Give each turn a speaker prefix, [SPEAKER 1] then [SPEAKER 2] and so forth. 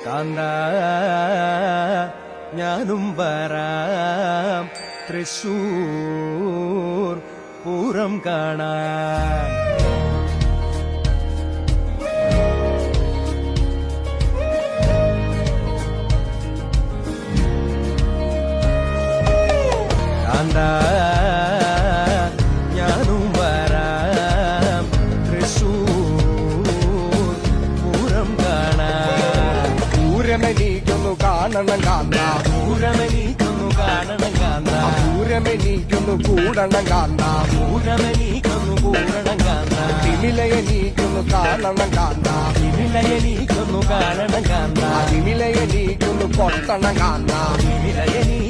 [SPEAKER 1] കാന്ത ഞാനും വരാം തൃശൂർ പൂരം കാണാൻ. കാന്ത ഞാനും വരാം തൃശൂർ പൂരം കാണാൻ.
[SPEAKER 2] പൂരമെനീക്കൊന്നു കാണണം കാന്ത,
[SPEAKER 1] പൂരമെനീക്കൊന്നു കാണണം കാന്ത,
[SPEAKER 2] പൂരമെനീക്കൊന്നു കൂടണം കാന്ത,
[SPEAKER 1] പൂരമെനീക്കൊന്നു കൂടണം കാന്ത,
[SPEAKER 2] തിമിലയെനീക്കൊന്നു കാണണം കാന്ത,
[SPEAKER 1] തിമിലയെനീക്കൊന്നു കാണണം കാന്ത,
[SPEAKER 2] തിമിലയെനീക്കൊന്നു കൊട്ടണം കാന്ത,
[SPEAKER 1] തിമിലയെനീ